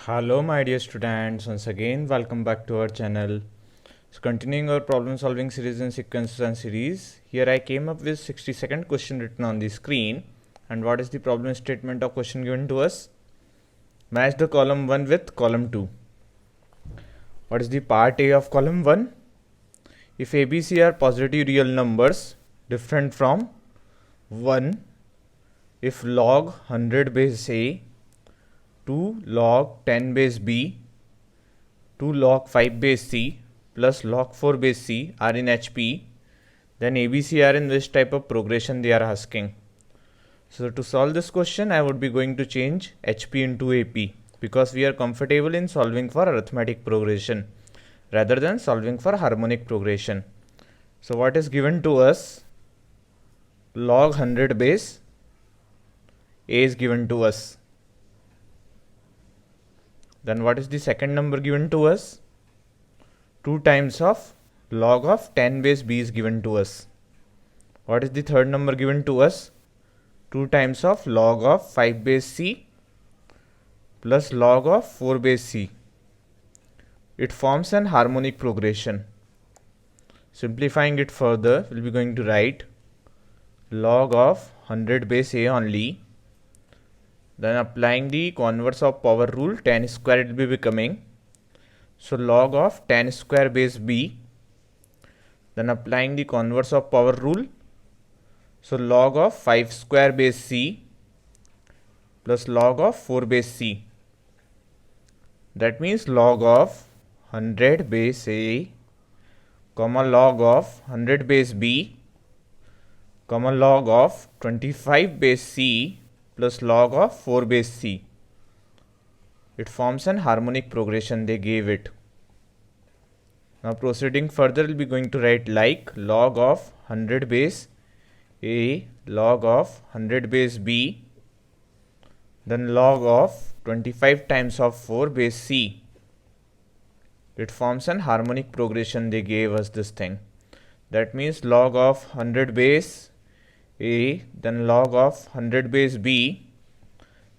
Hello my dear students, once again welcome back to our channel. So continuing our problem solving series in sequences and series, here I came up with 62nd question written on the screen. And what is the problem statement of question given to us? Match the column 1 with column 2. What is the part A of column 1? If ABC are positive real numbers different from 1, if log 100 base A, 2 log 10 base B, 2 log 5 base C plus log 4 base C are in HP, then ABC are in which type of progression they are asking. So to solve this question, I would be going to change HP into AP because we are comfortable in solving for arithmetic progression rather than solving for harmonic progression. So what is given to us? Log 100 base A is given to us. Then what is the second number given to us? 2 times of log of 10 base B is given to us. What is the third number given to us? 2 times of log of 5 base C plus log of 4 base C. It forms an harmonic progression. Simplifying it further, we'll be going to write log of 100 base A only. Then applying the converse of power rule, 10 square it will be becoming. So log of 10 square base B. Then applying the converse of power rule. So log of 5 square base C plus log of 4 base C. That means log of 100 base A, comma log of 100 base B, comma log of 25 base C plus log of 4 base C. It forms an harmonic progression they gave it. Now proceeding further, we'll be going to write like log of 100 base A, log of 100 base B, then log of 25 times of 4 base C. It forms an harmonic progression they gave us this thing. That means log of 100 base A, then log of 100 base B,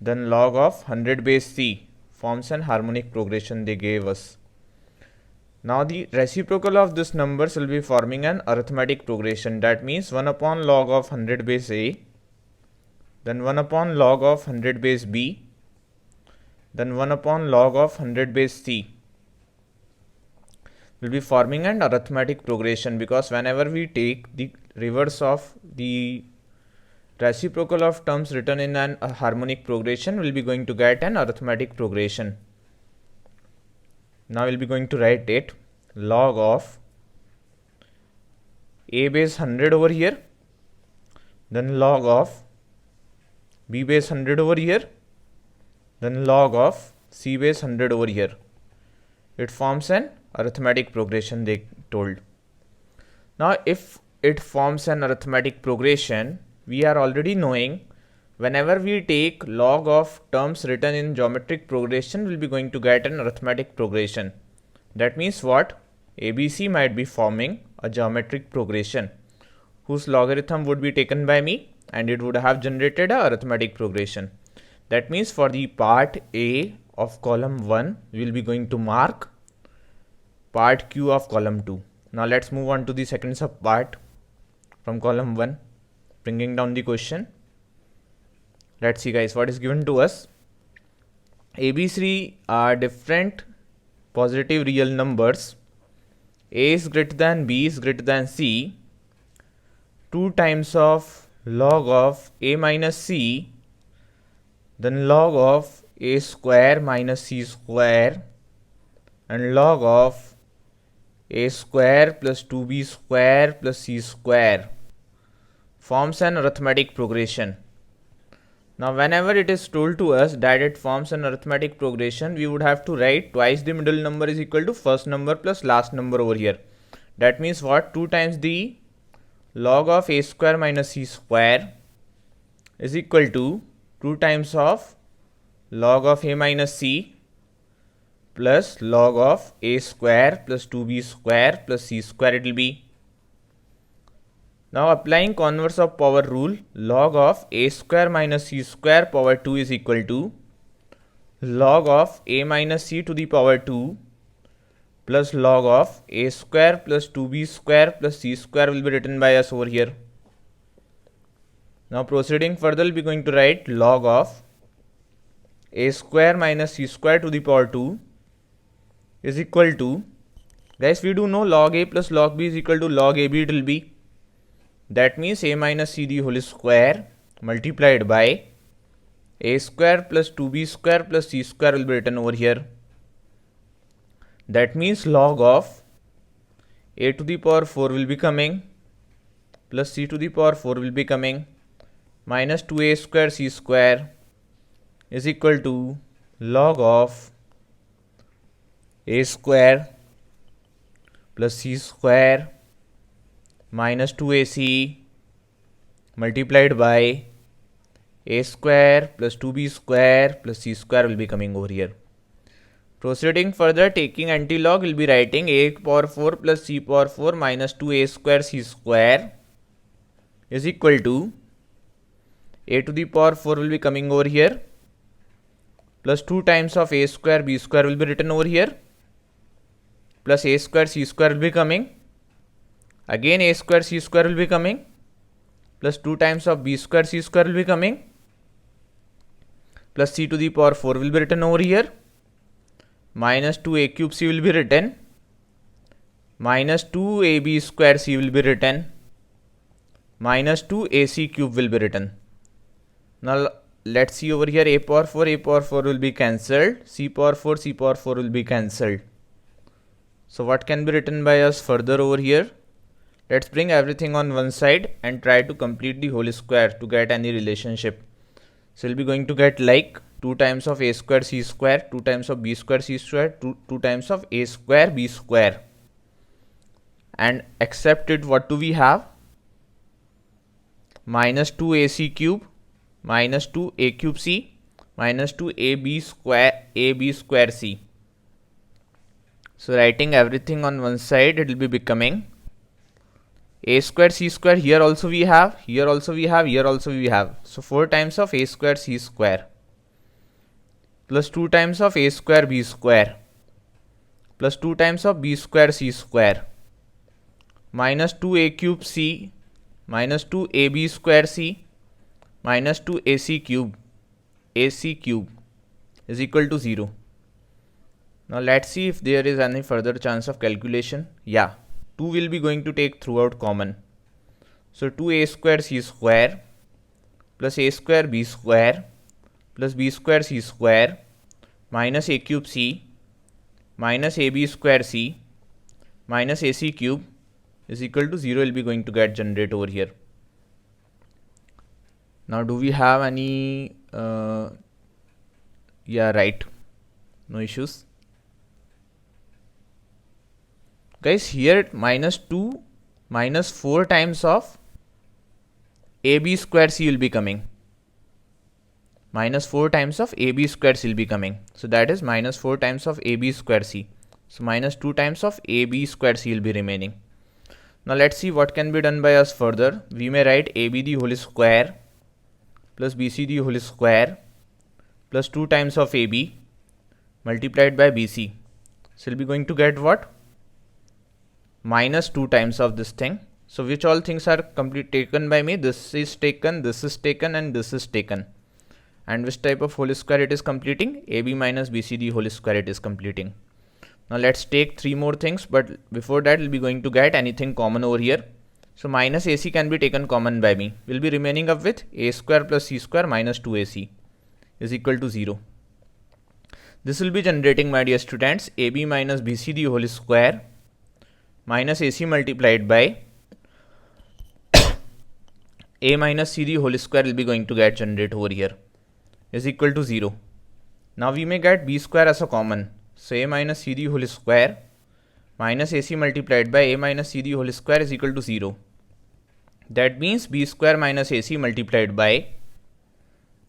then log of 100 base C forms an harmonic progression they gave us. Now the reciprocal of this numbers will be forming an arithmetic progression. That means 1 upon log of 100 base A, then 1 upon log of 100 base B, then 1 upon log of 100 base C will be forming an arithmetic progression, because whenever we take the reverse of the reciprocal of terms written in an harmonic progression, we'll be going to get an arithmetic progression. Now we'll be going to write it log of A base 100 over here, then log of B base 100 over here, then log of C base 100 over here. It forms an arithmetic progression they told. Now if it forms an arithmetic progression, we are already knowing whenever we take log of terms written in geometric progression, we'll be going to get an arithmetic progression. That means what? ABC might be forming a geometric progression whose logarithm would be taken by me and it would have generated a arithmetic progression. That means for the part A of column 1, we will be going to mark part Q of column 2. Now let's move on to the second subpart from column 1, bringing down the question. Let's see guys, what is given to us. ABC are different positive real numbers. A is greater than B is greater than C. 2 times of log of A minus C, then log of A square minus C square, and log of A square plus 2B square plus C square forms an arithmetic progression. Now whenever it is told to us that it forms an arithmetic progression, we would have to write twice the middle number is equal to first number plus last number over here. That means what? 2 times the log of A square minus C square is equal to 2 times of log of A minus C plus log of A square plus 2B square plus C square it will be. Now applying converse of power rule, log of A square minus C square power 2 is equal to log of a minus c to the power 2 plus log of a square plus 2b square plus c square will be written by us over here. Now proceeding further, we'll be going to write log of a square minus c square to the power 2 is equal to, guys, we do know log a plus log b is equal to log ab it will be. That means a minus c the whole square multiplied by a square plus 2b square plus c square will be written over here. That means log of a to the power 4 will be coming plus c to the power 4 will be coming minus 2a square c square is equal to log of a square plus c square minus 2ac multiplied by a square plus 2b square plus c square will be coming over here. Proceeding further, taking anti-log, we'll be writing a power 4 plus c power 4 minus 2a square c square is equal to a to the power 4 will be coming over here plus 2 times of a square b square will be written over here plus a square c square will be coming. Again a square c square will be coming plus 2 times of b square c square will be coming plus c to the power 4 will be written over here minus 2a cube c will be written minus 2ab square c will be written minus 2ac cube will be written. Now let's see over here, a power 4 will be cancelled, c power 4 will be cancelled. So what can be written by us further over here? Let's bring everything on one side and try to complete the whole square to get any relationship. So we'll be going to get like 2 times of a square c square, 2 times of b square c square, 2 times of a square b square. And except it, what do we have? Minus 2ac cube minus 2a cube c minus 2ab square c. So writing everything on one side, it will be becoming a square c square. Here also we have, here also we have, here also we have. So 4 times of a square c square plus 2 times of a square b square plus 2 times of b square c square minus 2a cube c minus 2ab square c minus 2ac cube is equal to 0. Now let's see if there is any further chance of calculation. Yeah, 2 will be going to take throughout common. So 2a square c square plus a square b square plus b square c square minus a cube c minus ab square c minus ac cube is equal to 0 will be going to get generated over here. Now do we have any yeah, right, no issues. Guys, here minus 2 minus 4 times of ab square c will be coming. Minus 4 times of ab square c will be coming. So that is minus 4 times of ab square c. So minus 2 times of ab square c will be remaining. Now let's see what can be done by us further. We may write ab the whole square plus bc the whole square plus 2 times of ab multiplied by bc. So we'll be going to get what? Minus 2 times of this thing. So which all things are complete taken by me? This is taken, this is taken, and this is taken. And which type of whole square it is completing? AB minus BC the whole square it is completing. Now let's take 3 more things, but before that we'll be going to get anything common over here. So minus AC can be taken common by me. We'll be remaining up with a square plus c square minus 2ac is equal to 0. This will be generating, my dear students, AB minus BC the whole square minus AC multiplied by a minus c the whole square will be going to get generated over here is equal to 0. Now we may get b square as a common. So a minus c the whole square minus ac multiplied by a minus c the whole square is equal to 0. That means b square minus ac multiplied by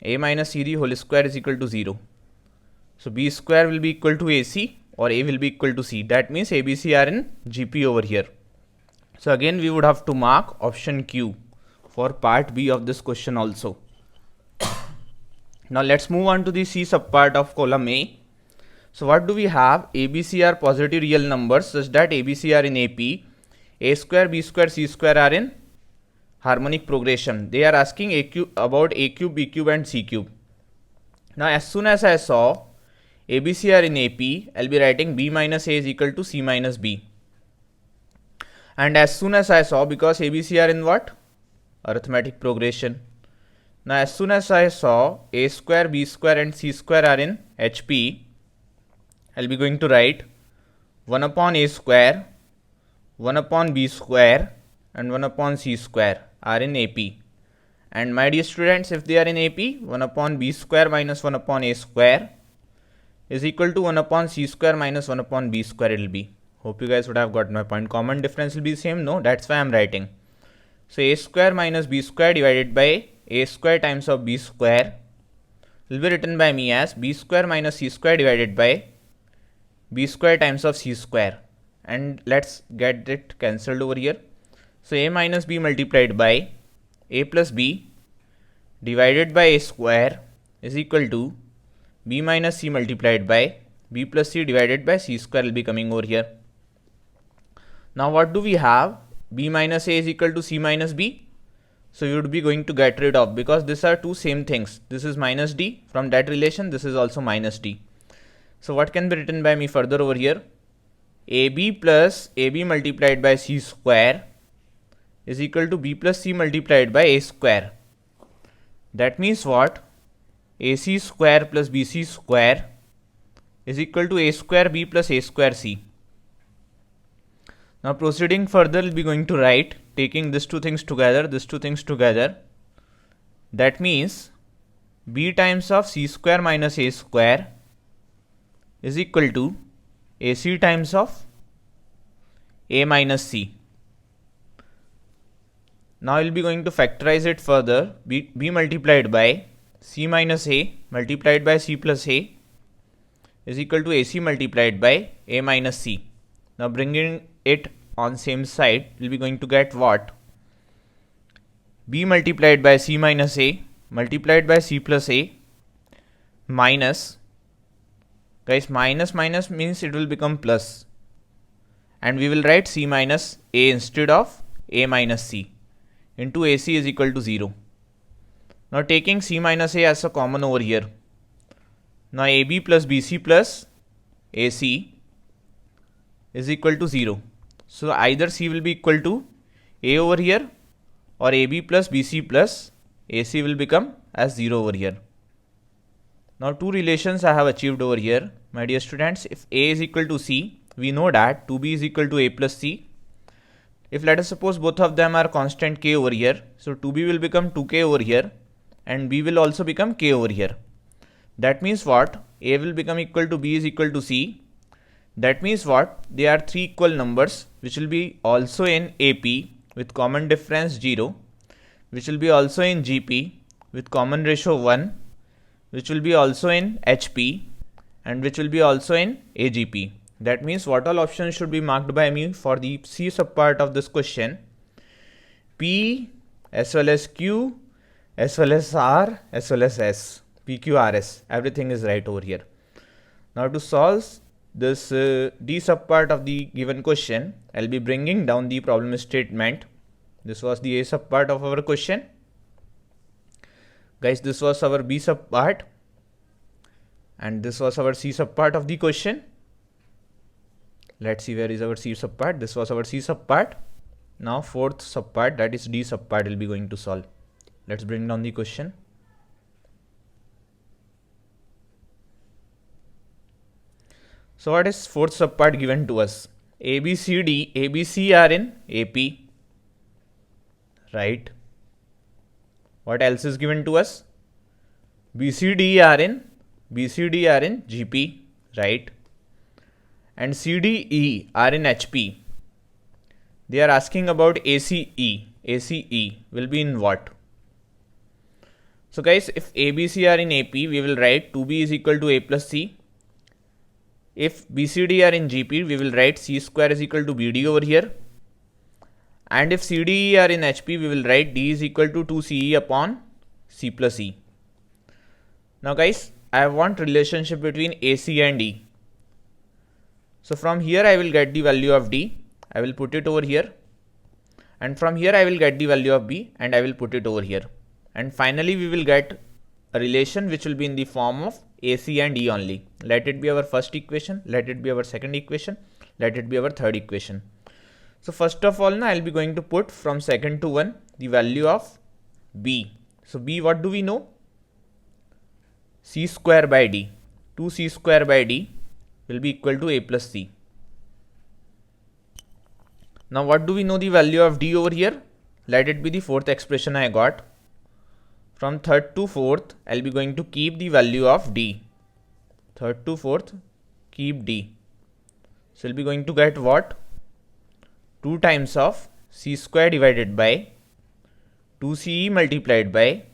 a minus c the whole square is equal to 0. So b square will be equal to ac or a will be equal to c. That means ABC are in GP over here. So again we would have to mark option Q for part B of this question also. Now let's move on to the C subpart of column A. So what do we have? ABC are positive real numbers such that ABC are in AP. A square, B square, C square are in harmonic progression. They are asking about A cube, B cube and C cube. Now as soon as I saw ABC are in AP, I'll be writing B minus A is equal to C minus B. And as soon as I saw, because ABC are in what? Arithmetic progression. Now as soon as I saw A square, B square and C square are in HP, I'll be going to write 1 upon A square, 1 upon B square and 1 upon C square are in AP. And my dear students, if they are in AP, 1 upon B square minus 1 upon A square is equal to 1 upon C square minus 1 upon B square it will be. Hope you guys would have got my point. Common difference will be same. No, that's why I'm writing. So A square minus B square divided by A square times of B square will be written by me as B square minus C square divided by B square times of C square. And let's get it cancelled over here. So A minus B multiplied by A plus B divided by A square is equal to B minus C multiplied by B plus C divided by C square will be coming over here. Now what do we have? B minus A is equal to C minus B. So you would be going to get rid of, because these are two same things. This is minus D. From that relation, this is also minus D. So what can be written by me further over here? AB plus AB multiplied by C square is equal to B plus C multiplied by A square. That means what? AC square plus BC square is equal to A square B plus A square C. Now proceeding further, we'll be going to write, taking these two things together, that means B times of C square minus A square is equal to AC times of A minus C. Now we'll be going to factorize it further. B multiplied by C minus A multiplied by C plus A is equal to AC multiplied by A minus C. Now bringing it on same side, we'll be going to get what? B multiplied by C minus A multiplied by C plus A minus, guys, minus means it will become plus, and we will write C minus A instead of A minus C into AC is equal to 0. Now taking C minus A as a common over here, now AB plus BC plus AC is equal to 0. So either C will be equal to A over here, or AB plus BC plus AC will become as 0 over here. Now two relations I have achieved over here, my dear students. If A is equal to C, we know that 2B is equal to A plus C. If let us suppose both of them are constant K over here, so 2B will become 2K over here and B will also become K over here. That means what? A will become equal to B is equal to C. That means what? They are three equal numbers which will be also in AP with common difference 0, which will be also in GP with common ratio 1, which will be also in HP, and which will be also in AGP. That means what all options should be marked by me for the C subpart of this question? P as well as Q as well as R as well as S. PQRS. Everything is right over here. Now to solve this D subpart of the given question, I'll be bringing down the problem statement. This was the A subpart of our question. Guys, this was our B subpart and this was our C subpart of the question. Let's see where is our C subpart. This was our C subpart. Now fourth subpart, that is D subpart, will be going to solve. Let's bring down the question. So what is fourth subpart given to us? ABC are in AP, right? What else is given to us? BCD are in GP, right? And CDE are in HP. They are asking about ACE. ACE will be in what? So guys, if ABC are in AP, we will write 2B is equal to A plus C. If BCD are in GP, we will write C square is equal to BD over here. And if CDE are in HP, we will write D is equal to 2CE upon C plus E. Now guys, I want relationship between AC and E. So from here I will get the value of D. I will put it over here. And from here I will get the value of B and I will put it over here. And finally we will get a relation which will be in the form of AC and E only. Let it be our first equation, let it be our second equation, let it be our third equation. So first of all, now I will be going to put from second to 1 the value of B. So B, what do we know? C square by D. 2C square by D will be equal to A plus C. Now what do we know the value of D over here? Let it be the fourth expression I got. From third to fourth, I'll be going to keep the value of D. Third to fourth, keep D. So we'll be going to get what? 2 times of C square divided by 2CE multiplied by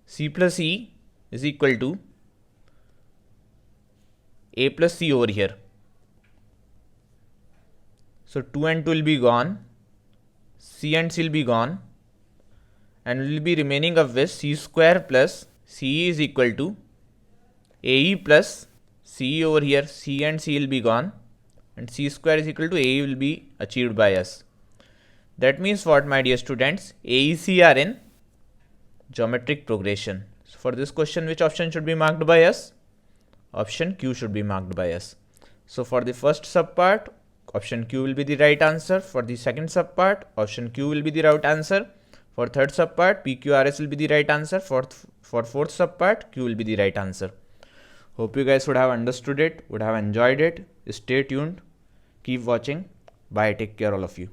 C plus E is equal to A plus C over here. So 2 and 2 will be gone, C and C will be gone, and we will be remaining up with C square plus CE is equal to AE plus CE over here. C and C will be gone and C square is equal to AE will be achieved by us. That means what, my dear students? AEC are in geometric progression. So for this question, which option should be marked by us? Option Q should be marked by us. So for the first subpart, option Q will be the right answer. For the second subpart, option Q will be the right answer. For third subpart, PQRS will be the right answer. For fourth subpart, Q will be the right answer. Hope you guys would have understood it, would have enjoyed it. Stay tuned. Keep watching. Bye. Take care all of you.